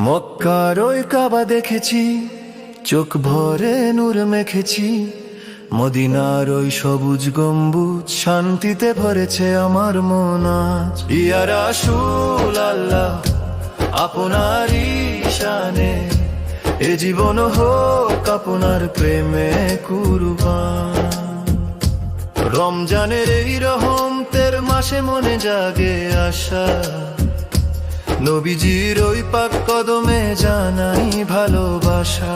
মক্কার ওই কাবা দেখেছি, চোখ ভরে নূর মেখেছি। মদিনার ওই সবুজ গম্বুজ, শান্তিতে ভরেছে আমার মন আজ। ইয়া রাসূলাল্লাহ, আপনারই শানে এ জীবন হোক আপনার প্রেমে কুরবান। রমজানের এই রহমতের মাসে মনে জাগে আশা, নবীজির ওই পাক কদমে জানাই ভালোবাসা।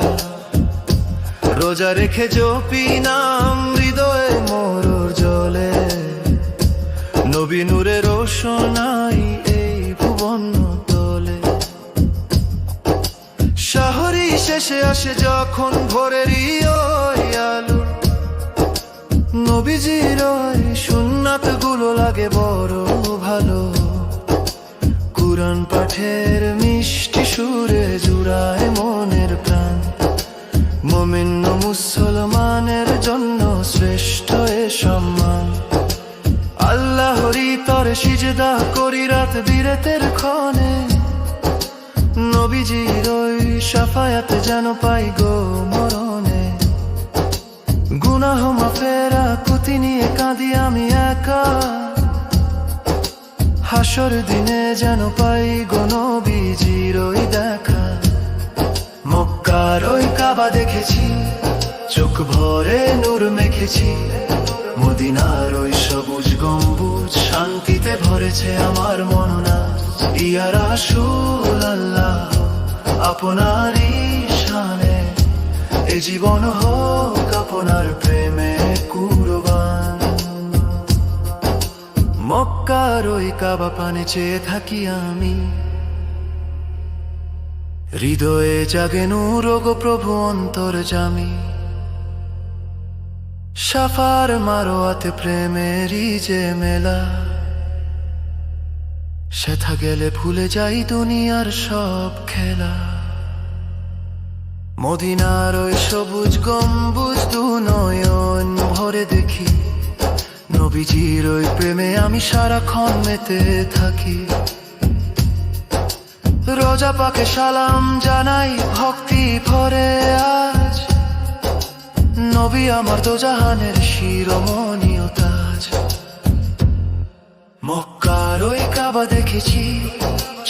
রোজা রেখে জপি নাম, হৃদয়ে মোর জ্বলে। নবী নূরের রোশনাই এই ভুবন তোলে। শহরি শেষে আসে যখন ভোরেরই ওই আলো, নবীজির ওই সুন্নাত গুলো লাগে বড় ভালো। কুরআন পাঠের মিষ্টি সুরে জুড়ায় মনের প্রাণ। মুমিন ও মুসলমানের জন্য শ্রেষ্ঠ এ সম্মান। আল্লাহরই তরে সিজদা করি রাত বিরাতের ক্ষণে। নবীজির ওই শাফায়াত যেন পাই গো মরণে। গুনাহ মাফেরা কুতি নিয়ে কাঁদি আমি একা, হাসর দিনে যেন পাই গো নবীজির ওই দেখা। মক্কার ওই কাবা দেখেছি, চোখ ভরে নূর মেখেছি। মদিনার ওই সবুজ গম্বুজ, শান্তিতে ভরেছে আমার মন আজ। ইয়া রাসূলাল্লাহ, আপনারই শানে এ জীবন হোক আপনার প্রেমে কুরবান। মক্কার ওই কাবা পানে চেয়ে থাকি আমি, হৃদয়ে জাগে নূর গো প্রভু অন্তর্যামী। সাফার মারোয়াতে প্রেমেরই যে মেলা, সেথা গেলে ভুলে যাই দুনিয়ার সব খেলা। মদিনার ওই সবুজ গম্বুজ দু নয়ন ভরে দেখি। নবীজির ওই প্রেমে আমি সারাক্ষণ মেতে থাকি। রোজা পাকে সালাম জানাই ভক্তি ভরে আজ। নবী আমার দোজাহানের শিরোমণি ও তাজ। মক্কার ওই কাবা দেখেছি,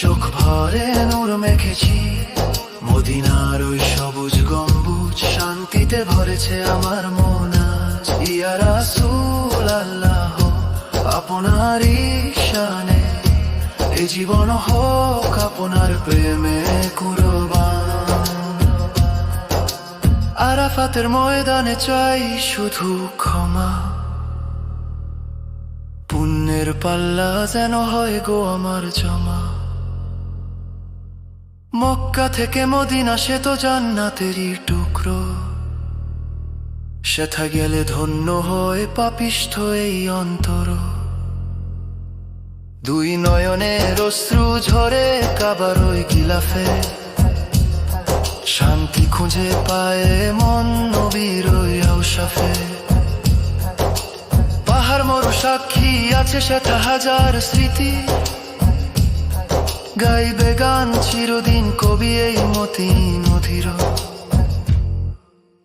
চোখ ভরে নূর মেখেছি। মদিনার ওই সবুজ গম্বুজ, শান্তিতে ভরেছে আমার মন আজ। ইয়া রাসূলাল্লাহ, আপনারই শানে এ জীবন হোক আপনার প্রেমে কুরবান। আরাফাতের ময়দানে চাই শুধু ক্ষমা, পুণ্যের পাল্লা যেন হয় গো আমার জমা। মক্কা থেকে মদিনা সে তো জান্নাতেরই টুকরো, সেথা গেলে ধন্য হয় পাপিষ্ঠ এই অন্তর। দুই নয়নের অশ্রু ঝরে কাবার ওই গিলাফে, শান্তি খুঁজে পায় মন নবীর ওই ঔসাফে। পাহাড় মরু সাক্ষী আছে সেটা হাজার স্মৃতি, গাইবে গান চিরদিন কবি এই মতিন অধীর।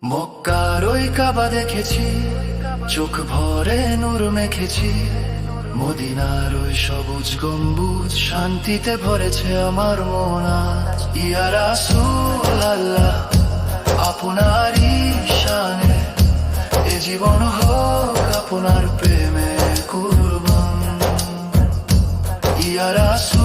মক্কার ওই কাবা দেখেছি, চোখ ভরে নূর মেখেছি। মদিনার ওই সবুজ গম্বুজ, শান্তিতে ভরেছে আমার মন আজ। ইয়া রাসূলাল্লাহ, আপনারই শানে এ জীবন হোক আপনার প্রেমে কুরবান। ইয়া রাসূল